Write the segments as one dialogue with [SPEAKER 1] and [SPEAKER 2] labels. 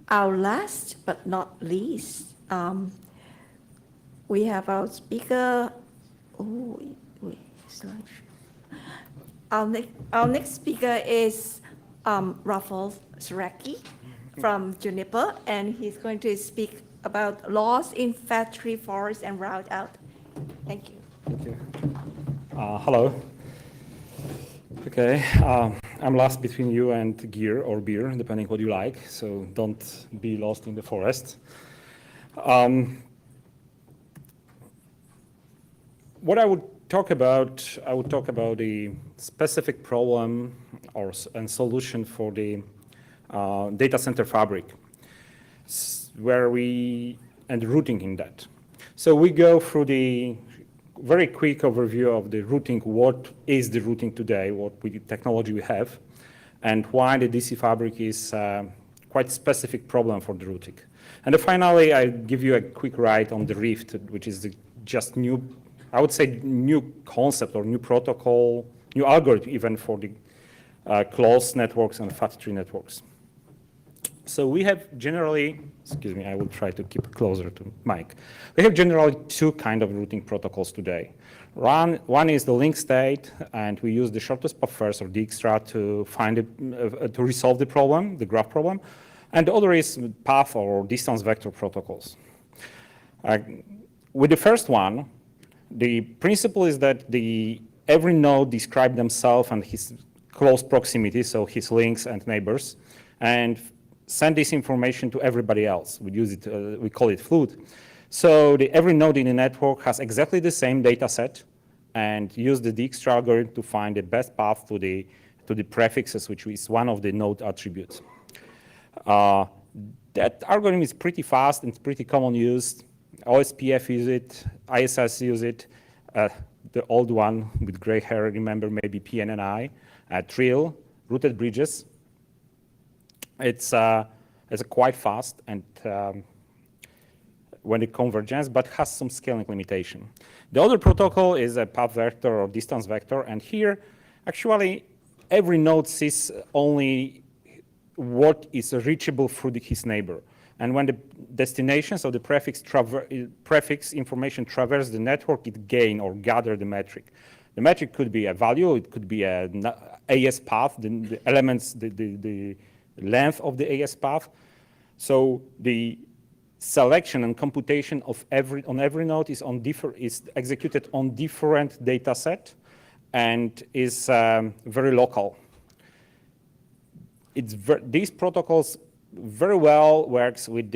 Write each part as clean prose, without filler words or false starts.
[SPEAKER 1] Our last but not least, we have our speaker. Oh, wait, slide. Our next speaker is Rafal Saraki from Juniper, and he's going to speak about loss in factory forest and route out. Thank you.
[SPEAKER 2] Thank you. Hello. Okay, I'm lost between you and gear or beer, depending what you like, so don't be lost in the forest. What I would talk about the specific problem and solution for the data center fabric, and routing in that. So we go through the very quick overview of the routing, what is the routing today, technology we have, and why the DC fabric is quite specific problem for the routing. And then finally, I give you a quick ride on the Rift, which is just new, I would say new concept or new protocol, new algorithm even for the closed networks and fat tree networks. So we have generally, excuse me, I will try to keep closer to mic. We have generally two kind of routing protocols today. One is the link state, and we use the shortest path first or Dijkstra to find it, to resolve the problem, the graph problem. And the other is path or distance vector protocols. With the first one, the principle is that every node describes themselves and his close proximity, so his links and neighbors, and send this information to everybody else. We call it fluid. So every node in the network has exactly the same data set and use the Dijkstra algorithm to find the best path to the prefixes, which is one of the node attributes. That algorithm is pretty fast and pretty common used. OSPF use it, ISS use it, the old one with gray hair, remember maybe PNNI, Trill, routed bridges. It's quite fast and when it converges, but has some scaling limitation. The other protocol is a path vector or distance vector, and here, actually, every node sees only what is reachable through his neighbor. And when the destination, so the prefix information traverses the network, it gain or gather the metric. The metric could be a value, it could be an AS path, the elements, the length of the AS path. So the selection and computation of on every node is executed on different data set and is very local. These protocols very well works with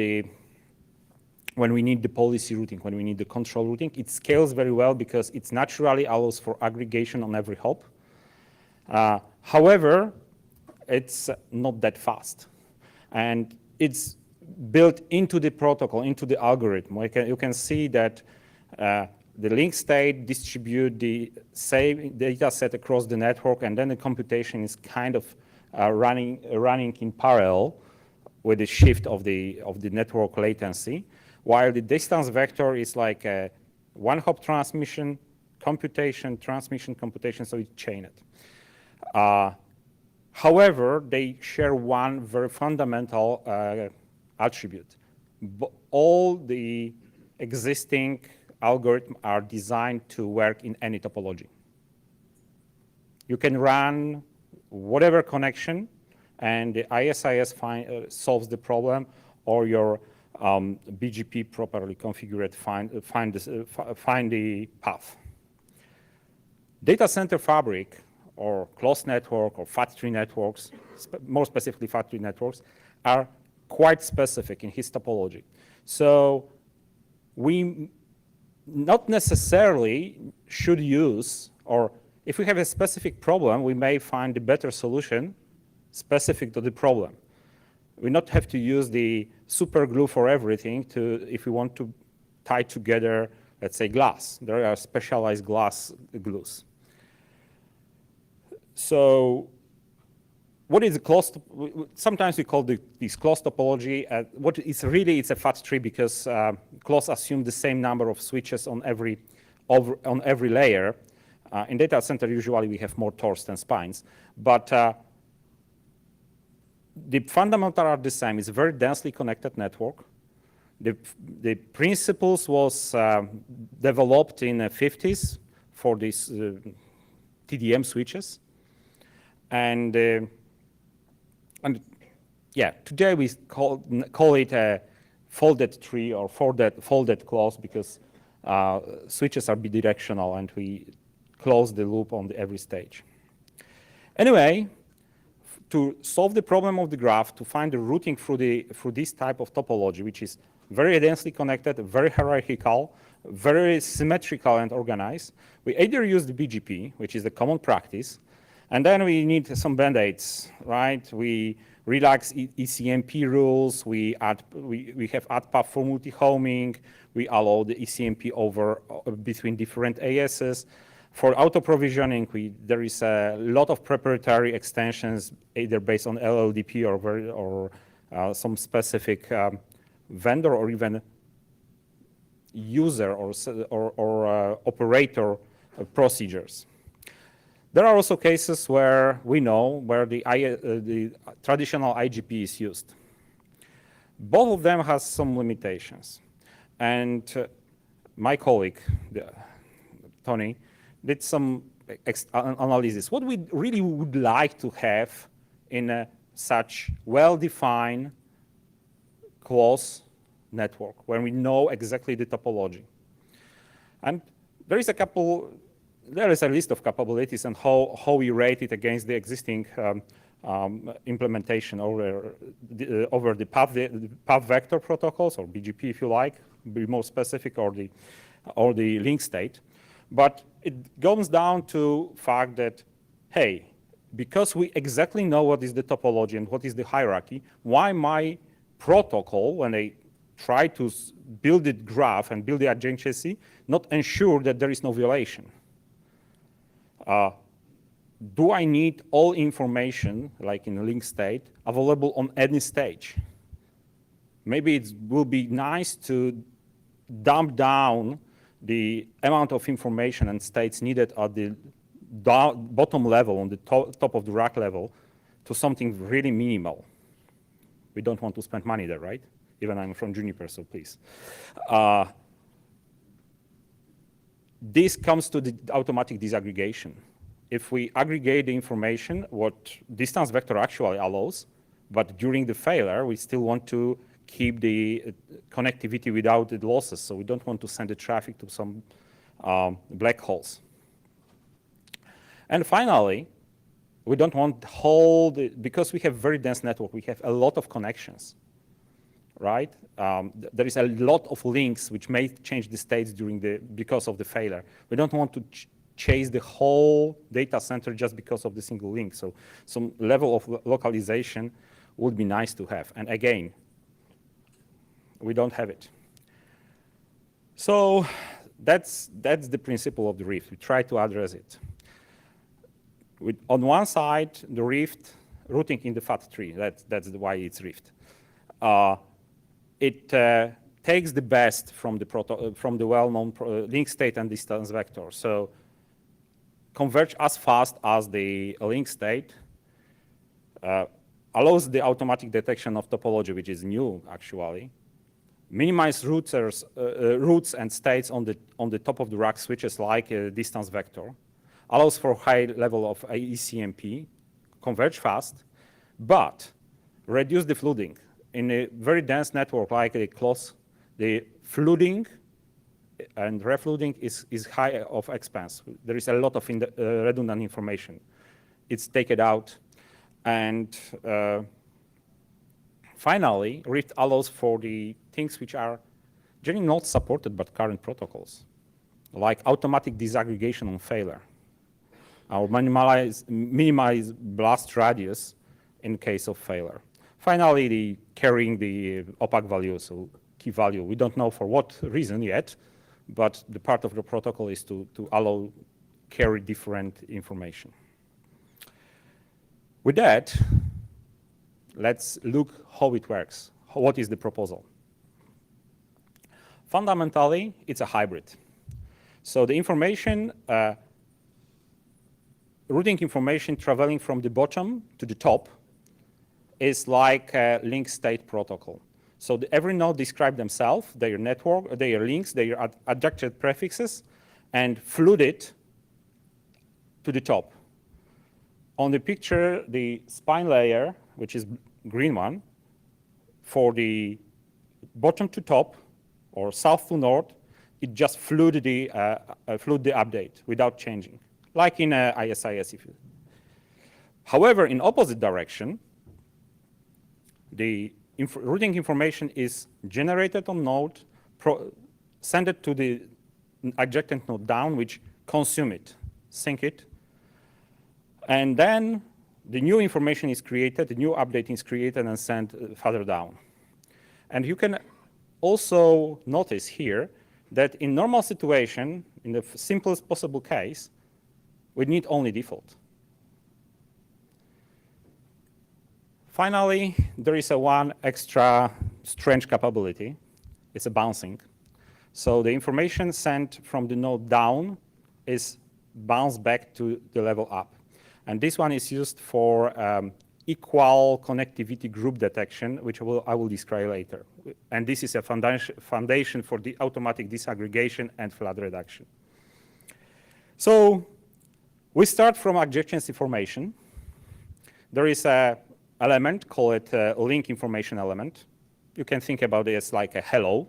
[SPEAKER 2] when we need the policy routing, when we need the control routing. It scales very well because it naturally allows for aggregation on every hop. However, it's not that fast. And it's built into the protocol, into the algorithm. You can see that the link state distribute the same data set across the network, and then the computation is kind of running in parallel with the shift of the network latency, while the distance vector is like a one-hop transmission, computation, transmission, computation, so it's chained. However, they share one very fundamental attribute. All the existing algorithms are designed to work in any topology. You can run whatever connection, and the ISIS solves the problem, or your BGP properly configured find the path. Data center fabric, or closed network, or fat tree networks, more specifically fat tree networks, are quite specific in his topology. So we not necessarily should use, or if we have a specific problem, we may find a better solution specific to the problem. We not have to use the super glue for everything if we want to tie together, let's say, glass. There are specialized glass glues. So what is the closed? Sometimes we call this closed topology. What is really, it's a fat tree because closed assume the same number of switches on every layer. In data center, usually we have more tors than spines. But the fundamentals are the same. It's a very densely connected network. The principles was developed in the 50s for these TDM switches. And yeah, today we call it a folded tree or folded close because switches are bidirectional and we close the loop on every stage. Anyway, to solve the problem of the graph, to find the routing through this type of topology, which is very densely connected, very hierarchical, very symmetrical and organized, we either use the BGP, which is the common practice, and then we need some band-aids, right? We relax ECMP rules, we have add path for multi-homing, we allow the ECMP over between different ASs. For auto-provisioning, there is a lot of proprietary extensions, either based on LLDP or some specific vendor or even user or operator procedures. There are also cases where we know where the traditional IGP is used. Both of them have some limitations. And my colleague, Tony, did some analysis. What we really would like to have in such well-defined close network where we know exactly the topology. And there is a list of capabilities and how we rate it against the existing implementation over the path vector protocols, or BGP if you like, be more specific, or the link state. But it goes down to fact that, hey, because we exactly know what is the topology and what is the hierarchy, why my protocol, when they try to build the graph and build the adjacency, not ensure that there is no violation? Do I need all information, like in a link state, available on any stage? Maybe it will be nice to dump down the amount of information and states needed at the bottom level, on the top of the rack level, to something really minimal. We don't want to spend money there, right? Even I'm from Juniper, so please. This comes to the automatic disaggregation. If we aggregate the information, what distance vector actually allows, but during the failure, we still want to keep the connectivity without the losses, so we don't want to send the traffic to some black holes. And finally, we don't want because we have very dense network, we have a lot of connections, right? There is a lot of links which may change the states because of the failure. We don't want to chase the whole data center just because of the single link. So some level of localization would be nice to have. And again, we don't have it. So that's the principle of the Rift. We try to address it. On one side, the Rift routing in the FAT tree. That's why it's Rift. It takes the best from the well-known link state and distance vector. So converge as fast as the link state, allows the automatic detection of topology, which is new actually, minimize routes and states on the top of the rack switches like a distance vector, allows for high level of ECMP, converge fast, but reduce the flooding. In a very dense network like a close, the flooding and reflooding is high of expense. There is a lot of redundant information. It's taken out. And finally, Rift allows for the things which are generally not supported by current protocols, like automatic disaggregation on failure, or minimize blast radius in case of failure. Finally, the carrying the opaque value, so key value. We don't know for what reason yet, but the part of the protocol is to allow carry different information. With that, let's look how it works. What is the proposal? Fundamentally, it's a hybrid. So the information, routing information traveling from the bottom to the top is like a link state protocol. So every node describes themselves, their network, their links, their adjective prefixes, and flood it to the top. On the picture, the spine layer, which is green one, for the bottom to top or south to north, it just flood the update without changing, like in ISIS. However, in opposite direction, the routing information is generated on node, send it to the adjacent node down, which consume it, sync it, and then the new information is created, the new update is created and sent further down. And you can also notice here that in normal situation, in the simplest possible case, we need only default. Finally, there is one extra strange capability. It's a bouncing. So the information sent from the node down is bounced back to the level up. And this one is used for equal connectivity group detection, which I will describe later. And this is a foundation for the automatic disaggregation and flood reduction. So we start from adjacent information. There is an element, call it a link information element. You can think about it as like a hello.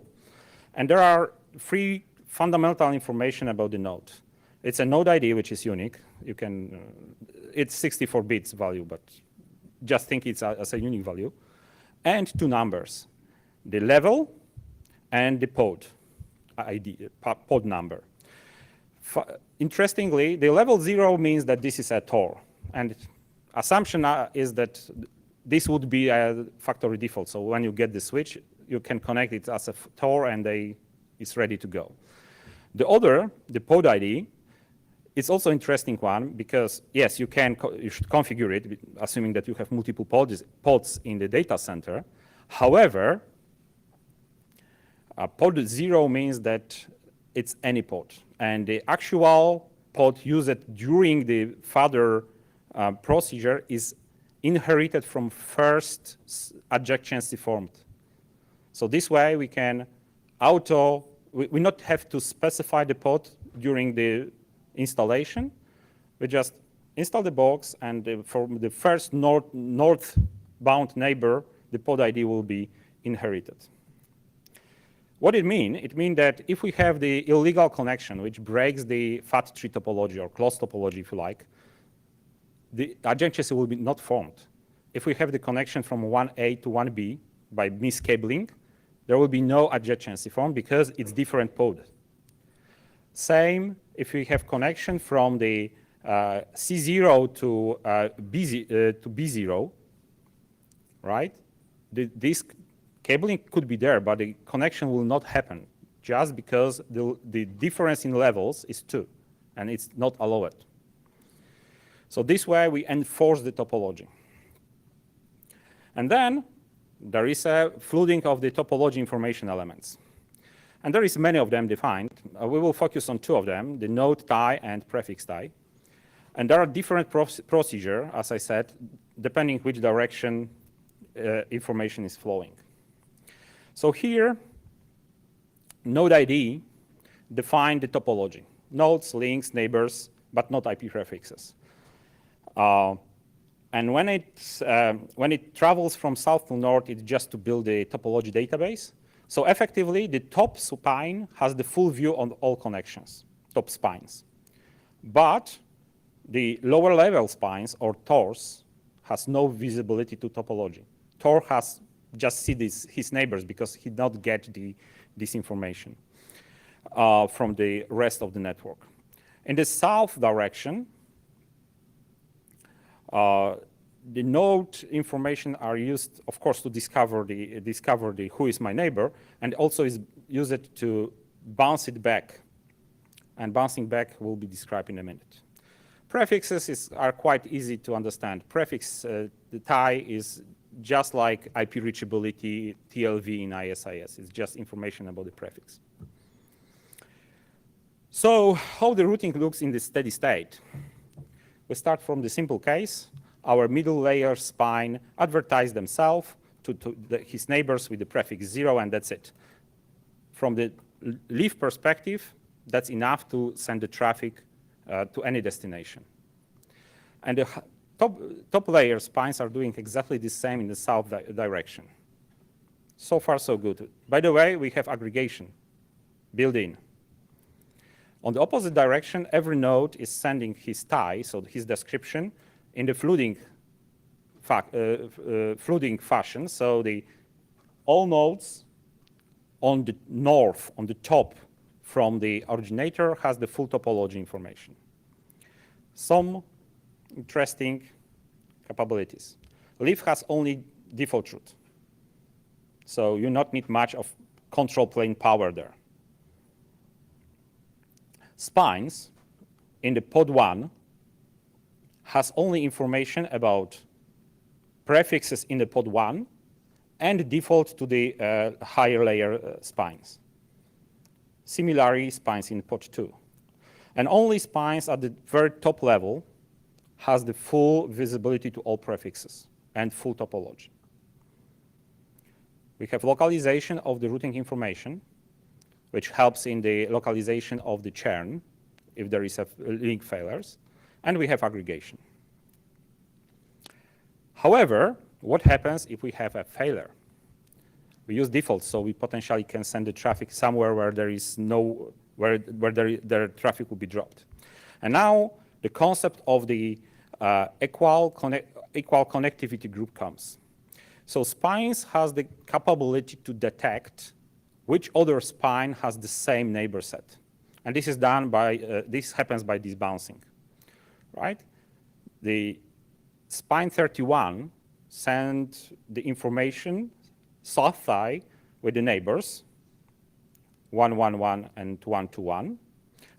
[SPEAKER 2] And there are three fundamental information about the node. It's a node ID, which is unique. You can, it's 64 bits value, but just think it's as a unique value. And two numbers, the level and the pod ID, pod number. Interestingly, the level 0 means that this is a Tor. And assumption is that this would be a factory default. So when you get the switch, you can connect it as a Tor and it's ready to go. The other, the pod ID, it's also an interesting one because, yes, you should configure it, assuming that you have multiple pods in the data center. However, pod 0 means that it's any pod. And the actual pod used during the further procedure is inherited from first adjacency formed. So this way we can we not have to specify the pod during the installation. We just install the box, and from the first northbound neighbor, the pod ID will be inherited. What it means? It means that if we have the illegal connection, which breaks the fat tree topology or closed topology, if you like, the adjacency will be not formed. If we have the connection from 1A to 1B by miscabling, there will be no adjacency formed because it's different pod. Same if we have connection from the C0 to B0, right? This cabling could be there, but the connection will not happen just because the difference in levels is 2, and it's not allowed. So this way we enforce the topology. And then there is a flooding of the topology information elements. And there is many of them defined. We will focus on 2 of them, the node tie and prefix tie. And there are different procedure, as I said, depending which direction information is flowing. So here, node ID define the topology. Nodes, links, neighbors, but not IP prefixes. And when it travels from south to north, it's just to build a topology database. So effectively, the top spine has the full view on all connections, top spines. But the lower level spines, or TORs, has no visibility to topology. TOR has just see his neighbors because he not get this information from the rest of the network. In the south direction, the node information are used, of course, to discover the who is my neighbor, and also is used to bounce it back. And bouncing back will be described in a minute. Prefixes are quite easy to understand. Prefix, the tie is just like IP reachability, TLV in ISIS. It's just information about the prefix. So how the routing looks in the steady state? We start from the simple case. our middle layer spine advertise themselves to his neighbors with the prefix 0, and that's it. From the leaf perspective, that's enough to send the traffic to any destination. And the top layer spines are doing exactly the same in the south direction. So far, so good. By the way, we have aggregation built in. On the opposite direction, every node is sending his tie, so his description, in the flooding fashion. So all nodes on the north, on the top from the originator, has the full topology information. Some interesting capabilities. Leaf has only default root. So you not need much of control plane power there. Spines in the pod 1 has only information about prefixes in the pod 1 and default to the higher layer spines. Similarly, spines in pod 2. And only spines at the very top level has the full visibility to all prefixes and full topology. We have localization of the routing information, which helps in the localization of the churn if there is a link failures, and we have aggregation. However, what happens if we have a failure? We use defaults, so we potentially can send the traffic somewhere where there is no, where their traffic will be dropped. And now the concept of the equal connectivity group comes. So spines has the capability to detect which other spine has the same neighbor set. And this is done by, this happens by this bouncing, right? The spine 31 send the information south tie with the neighbors, 111 and 121.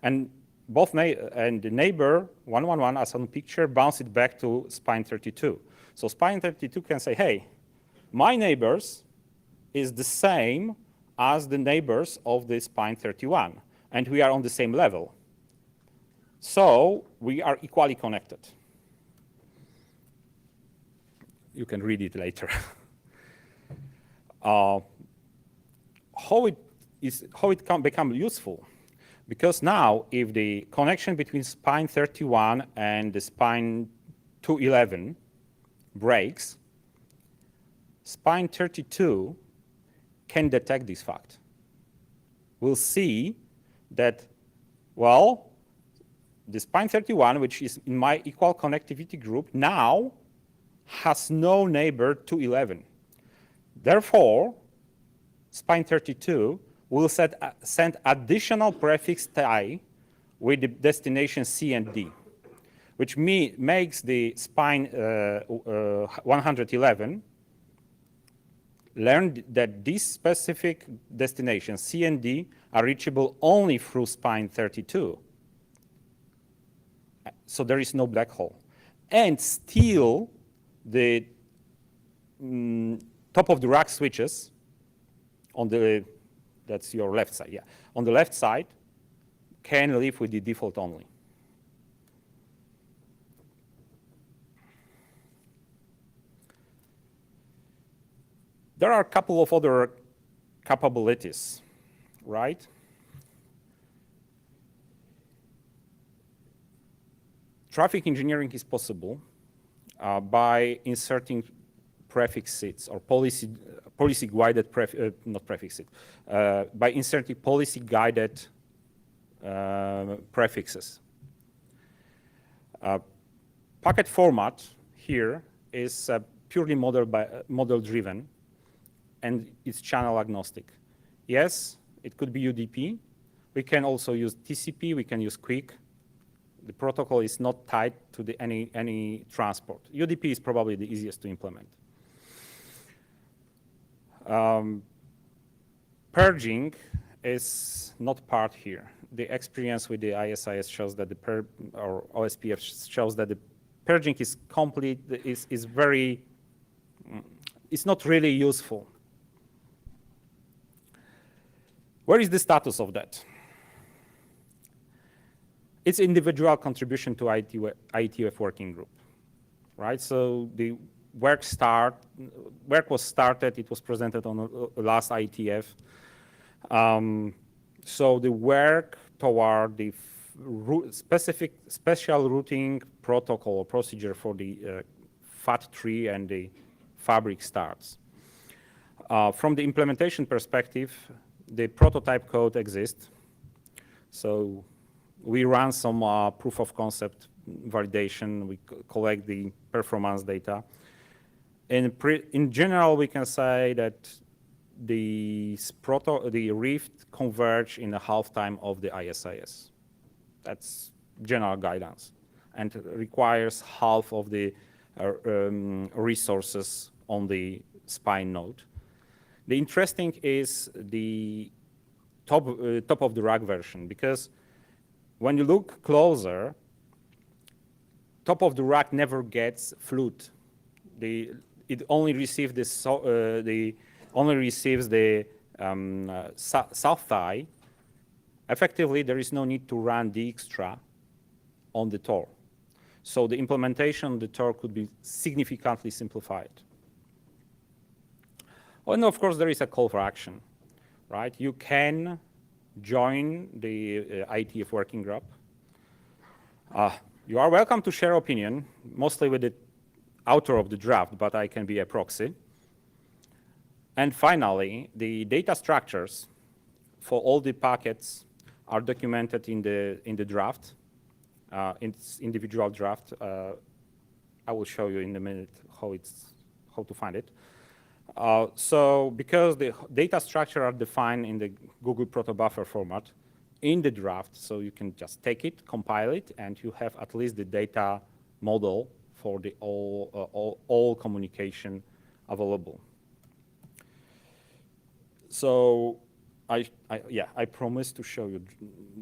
[SPEAKER 2] And and the neighbor 111, as on picture, bounce it back to spine 32. So spine 32 can say, hey, my neighbors is the same as the neighbors of the spine 31, and we are on the same level. So we are equally connected. You can read it later. How it can become useful? Because now, if the connection between spine 31 and the spine 211 breaks, spine 32 can detect this fact. We'll see that, well, the spine 31, which is in my equal connectivity group, now has no neighbor 211. Therefore, spine 32 will send additional prefix tie with the destination C and D, which makes the spine 111 learn that this specific destination, C and D, are reachable only through spine 32. So there is no black hole. And still, the top of the rack switches on the, that's your left side, yeah. On the left side, can live with the default only. There are a couple of other capabilities, right? Traffic engineering is possible by inserting prefix seeds or policy-guided, not prefix seed, by inserting policy-guided prefixes. Packet format here is purely model-driven, and it's channel agnostic. Yes, it could be UDP. We can also use TCP. We can use QUIC. The protocol is not tied to any transport. UDP is probably the easiest to implement. Purging is not part here. The experience with the ISIS shows that or OSPF shows that the purging is complete, is very, it's not really useful. Where is the status of that? It's individual contribution to IETF working group. right? So the work was started, it was presented on the last IETF. So the work toward the special routing protocol or procedure for the FAT tree and the fabric starts. From the implementation perspective, the prototype code exists. So we run some proof of concept validation. We collect the performance data. In general, we can say that the Rift converge in the half-time of the ISIS. That's general guidance, and requires half of the resources on the spine node. The interesting is the top of the rack version, because when you look closer, top of the rack never gets fluid. It only receives the south thigh. Effectively, there is no need to run the extra on the TOR. So the implementation of the TOR could be significantly simplified. And of course, there is a call for action, right? You can join the IETF working group. You are welcome to share opinion, mostly with the author of the draft, but I can be a proxy. And finally, the data structures for all the packets are documented in the draft, in its individual draft. I will show you in a minute how to find it. So because the data structure are defined in the Google Protobuffer format in the draft, so you can just take it, compile it, and you have at least the data model for the all communication available. So I promised to show you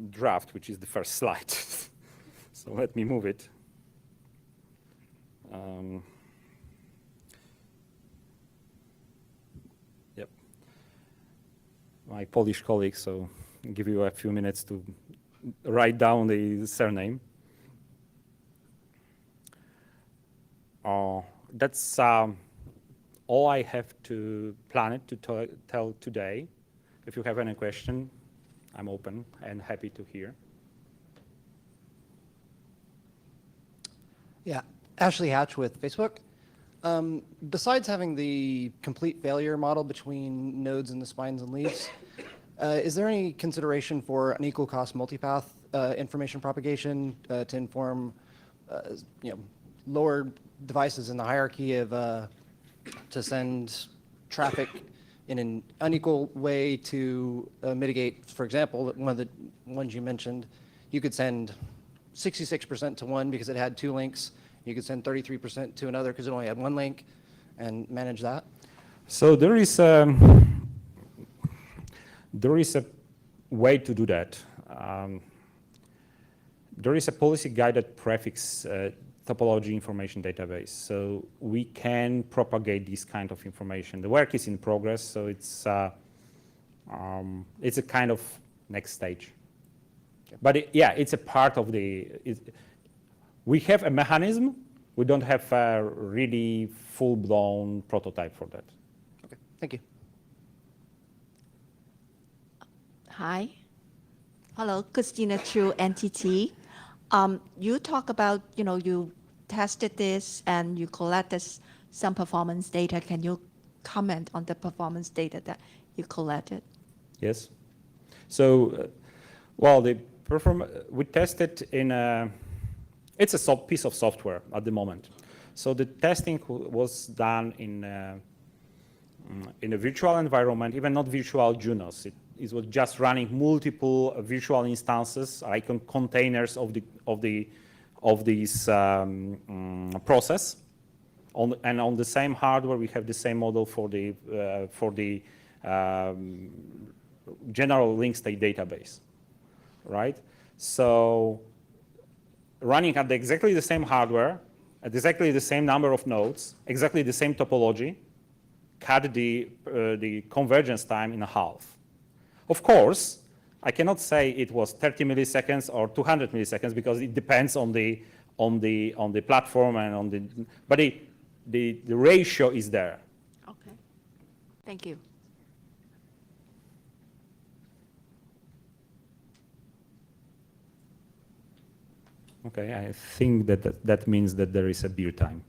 [SPEAKER 2] draft, which is the first slide. So let me move it. Yep. My Polish colleagues, so I'll give you a few minutes to write down the surname. That's all I have to plan it to tell today. If you have any question, I'm open and happy to hear.
[SPEAKER 3] Yeah, Ashley Hatch with Facebook. Besides having the complete failure model between nodes and the spines and leaves, is there any consideration for unequal cost multipath information propagation to inform lower devices in the hierarchy of to send traffic in an unequal way to mitigate, for example, one of the ones you mentioned, you could send 66% to one because it had 2 links. You could send 33% to another because it only had 1 link, and manage that.
[SPEAKER 2] So there is a way to do that. There is a policy-guided prefix topology information database, so we can propagate this kind of information. The work is in progress, so it's a kind of next stage. Okay. But it's a part of the. We have a mechanism. We don't have a really full-blown prototype for that.
[SPEAKER 3] Okay, thank you.
[SPEAKER 1] Hi. Hello, Christina Chu, NTT. You talk about, you tested this and you collected some performance data. Can you comment on the performance data that you collected?
[SPEAKER 2] Yes. So, we tested in it's a piece of software at the moment. So the testing was done in a virtual environment, even not virtual Junos. It was just running multiple virtual instances, icon containers of this process. And on the same hardware, we have the same model for the general link state database, right? So running at exactly the same hardware, at exactly the same number of nodes, exactly the same topology, cut the convergence time in half. Of course, I cannot say it was 30 milliseconds or 200 milliseconds because it depends on the on the platform and on the, but the ratio is there.
[SPEAKER 1] Okay. Thank you.
[SPEAKER 2] Okay, I think that means that there is a beer time.